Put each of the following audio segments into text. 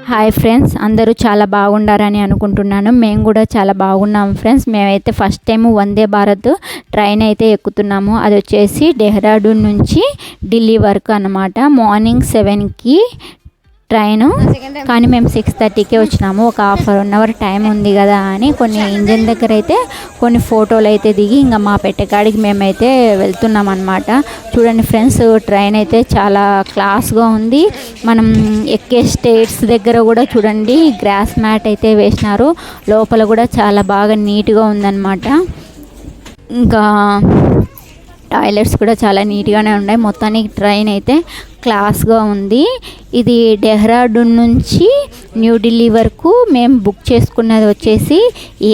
Hi friends, అందరూ చాలా బాగుండారని అనుకుంటున్నాను. మేము కూడా చాలా బాగున్నాము ఫ్రెండ్స్. మేమైతే first time Vande Bharat train అయితే ఎక్కుతున్నాము. అది వచ్చేసి డెహ్రాడూన్ నుంచి ఢిల్లీ వరకు అన్నమాట. మార్నింగ్ 7కి ట్రైను, కానీ మేము 6:30కే వచ్చినాము. ఒక ½ టైం ఉంది కదా అని కొన్ని ఇంజన్ దగ్గర అయితే కొన్ని ఫోటోలు అయితే దిగి ఇంకా మా పెట్టెకాడికి మేమైతే వెళ్తున్నాం అన్నమాట. చూడండి ఫ్రెండ్స్, ట్రైన్ అయితే చాలా క్లాస్గా ఉంది. మనం ఎక్కే స్టేట్స్ దగ్గర కూడా చూడండి గ్రాస్ మ్యాట్ అయితే వేసినారు. లోపల కూడా చాలా బాగా నీట్గా ఉందన్నమాట. ఇంకా టాయిలెట్స్ కూడా చాలా నీట్గానే ఉన్నాయి. మొత్తానికి ట్రైన్ అయితే క్లాస్గా ఉంది. ఇది డెహ్రాడూన్ నుంచి న్యూఢిల్లీ వరకు మేము బుక్ చేసుకున్నది వచ్చేసి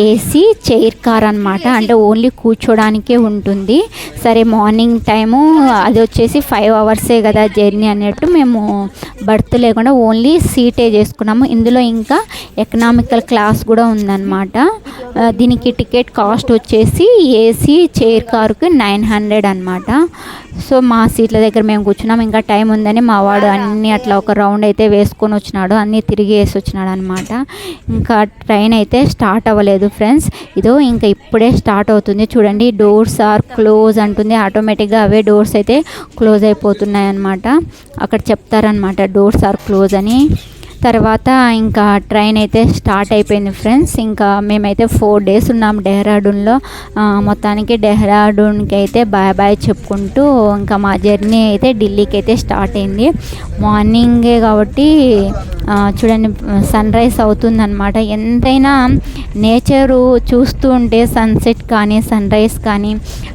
ఏసీ చైర్ కార్ అనమాట. అంటే ఓన్లీ కూర్చోడానికే ఉంటుంది. సరే, మార్నింగ్ టైము అది వచ్చేసి 5 అవర్సే కదా జర్నీ అన్నట్టు మేము బర్త్ లేకుండా ఓన్లీ సీటే చేసుకున్నాము. ఇందులో ఇంకా ఎకనామికల్ క్లాస్ కూడా ఉందన్నమాట. దీనికి టికెట్ కాస్ట్ వచ్చేసి ఏసీ చైర్ కారుకి 900 అనమాట. సో మా సీట్ల దగ్గర మేము కూర్చున్నాం. ఇంకా టైం ఉందని మా వాడు అన్నీ అట్లా ఒక రౌండ్ అయితే వేసుకొని వచ్చినాడు, అన్నీ తిరిగి వేసి వచ్చినాడు అనమాట. ఇంకా ట్రైన్ అయితే స్టార్ట్ అవ్వలేదు ఫ్రెండ్స్. ఇదో ఇంకా ఇప్పుడే స్టార్ట్ అవుతుంది. చూడండి, డోర్స్ ఆర్ క్లోజ్ అంటుంది. ఆటోమేటిక్గా అవే డోర్స్ అయితే క్లోజ్ అయిపోతున్నాయి అనమాట. అక్కడ చెప్తారనమాట డోర్స్ ఆర్ క్లోజ్ అని. తర్వాత ఇంకా ట్రైన్ అయితే స్టార్ట్ అయిపోయింది ఫ్రెండ్స్. ఇంకా మేమైతే 4 days ఉన్నాం డెహ్రాడూన్లో. మొత్తానికి డెహ్రాడూన్కి అయితే బాయ్ బాయ్ చెప్పుకుంటూ ఇంకా మా జర్నీ అయితే ఢిల్లీకి అయితే స్టార్ట్ అయింది. మార్నింగే కాబట్టి చూడండి సన్ రైజ్ అవుతుందన్నమాట. ఎంతైనా నేచరు చూస్తూ ఉంటే సన్సెట్ కానీ సన్ రైజ్ కానీ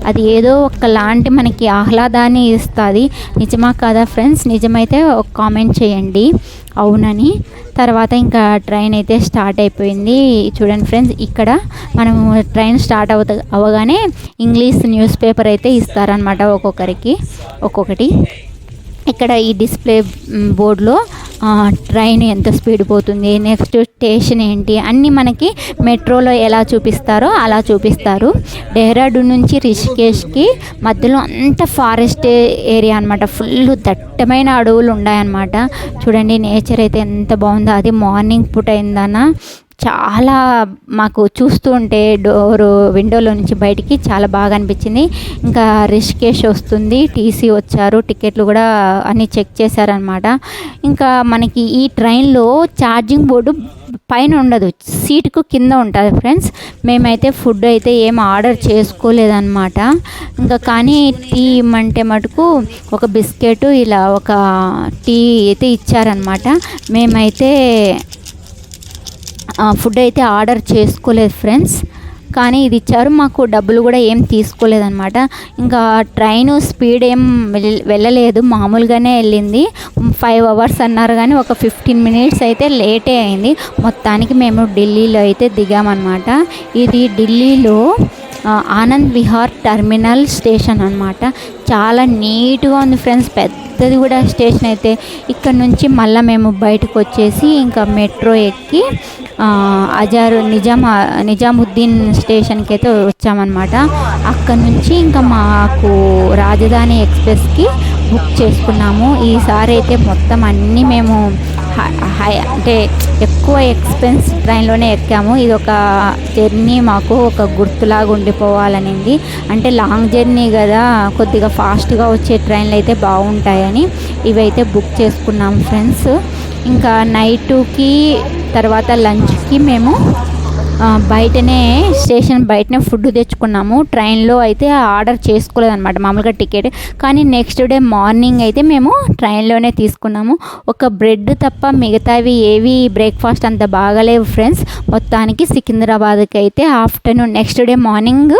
అది ఏదో ఒకలాంటి మనకి ఆహ్లాదాన్ని ఇస్తుంది. నిజమా కాదా ఫ్రెండ్స్? నిజమైతే ఒక కామెంట్ చేయండి అవునని. తర్వాత ఇంకా ట్రైన్ అయితే స్టార్ట్ అయిపోయింది. చూడండి ఫ్రెండ్స్, ఇక్కడ మనం ట్రైన్ స్టార్ట్ అవ్వగానే ఇంగ్లీష్ న్యూస్ పేపర్ అయితే ఇస్తారనమాట ఒక్కొక్కటి. ఇక్కడ ఈ డిస్ప్లే బోర్డులో ట్రైన్ ఎంత స్పీడ్ పోతుంది, నెక్స్ట్ స్టేషన్ ఏంటి అన్నీ మనకి మెట్రోలో ఎలా చూపిస్తారో అలా చూపిస్తారు. డెహ్రాడూన్ నుంచి రిషికేష్కి మధ్యలో అంత ఫారెస్ట్ ఏరియా అనమాట. ఫుల్ దట్టమైన అడవులు ఉన్నాయన్నమాట. చూడండి నేచర్ అయితే ఎంత బాగుందో. అది మార్నింగ్ పూట అయిందన్న చాలా మాకు చూస్తూ ఉంటే విండోలో నుంచి బయటికి చాలా బాగా అనిపించింది. ఇంకా రిషికేష్ వస్తుంది, టీసీ వచ్చారు, టికెట్లు కూడా అన్నీ చెక్ చేశారనమాట. ఇంకా మనకి ఈ ట్రైన్లో ఛార్జింగ్ బోర్డు పైన ఉండదు, సీటుకు కింద ఉంటుంది ఫ్రెండ్స్. మేమైతే ఫుడ్ అయితే ఏం ఆర్డర్ చేసుకోలేదన్నమాట. ఇంకా కానీ టీ ఇమ్మంటే మటుకు ఒక బిస్కెట్ ఇలా ఒక టీ అయితే ఇచ్చారనమాట. మేమైతే ఫుడ్ అయితే ఆర్డర్ చేసుకోలేదు ఫ్రెండ్స్, కానీ ఇది ఇచ్చారు. మాకు డబ్బులు కూడా ఏం తీసుకోలేదన్నమాట. ఇంకా ట్రైన్ స్పీడ్ ఏం వెళ్ళలేదు, మామూలుగానే వెళ్ళింది. 5 hours అన్నారు కానీ ఒక 15 minutes అయితే లేటే అయింది. మొత్తానికి మేము ఢిల్లీలో అయితే దిగామన్నమాట. ఇది ఢిల్లీలో ఆనంద్ విహార్ టెర్మినల్ స్టేషన్ అనమాట. చాలా నీట్గా ఉంది ఫ్రెండ్స్, పెద్దది కూడా స్టేషన్ అయితే. ఇక్కడ నుంచి మళ్ళీ మేము బయటకు వచ్చేసి ఇంకా మెట్రో ఎక్కి నిజాముద్దీన్ స్టేషన్కి అయితే వచ్చామన్నమాట. అక్కడ నుంచి ఇంకా మాకు రాజధాని ఎక్స్ప్రెస్కి బుక్ చేసుకున్నాము. ఈసారి అయితే మొత్తం అన్నీ మేము అంటే ఎక్కువ ఎక్స్పెన్స్ ట్రైన్లోనే ఎక్కాము. ఇది ఒక జర్నీ మాకు ఒక గుర్తులాగా ఉండిపోవాలనింది. అంటే లాంగ్ జర్నీ కదా, కొద్దిగా ఫాస్ట్గా వచ్చే ట్రైన్లు అయితే బాగుంటాయని ఇవైతే బుక్ చేసుకున్నాము ఫ్రెండ్స్. ఇంకా నైట్కి తర్వాత లంచ్కి మేము బయటనే స్టేషన్ బయటనే ఫుడ్ తెచ్చుకున్నాము. ట్రైన్లో అయితే ఆర్డర్ చేసుకోలేదన్నమాట మామూలుగా టికెట్. కానీ నెక్స్ట్ డే మార్నింగ్ అయితే మేము ట్రైన్లోనే తీసుకున్నాము. ఒక బ్రెడ్ తప్ప మిగతావి ఏవి బ్రేక్ఫాస్ట్ అంత బాగాలేవు ఫ్రెండ్స్. మొత్తానికి సికింద్రాబాద్కి అయితే ఆఫ్టర్నూన్ నెక్స్ట్ డే మార్నింగ్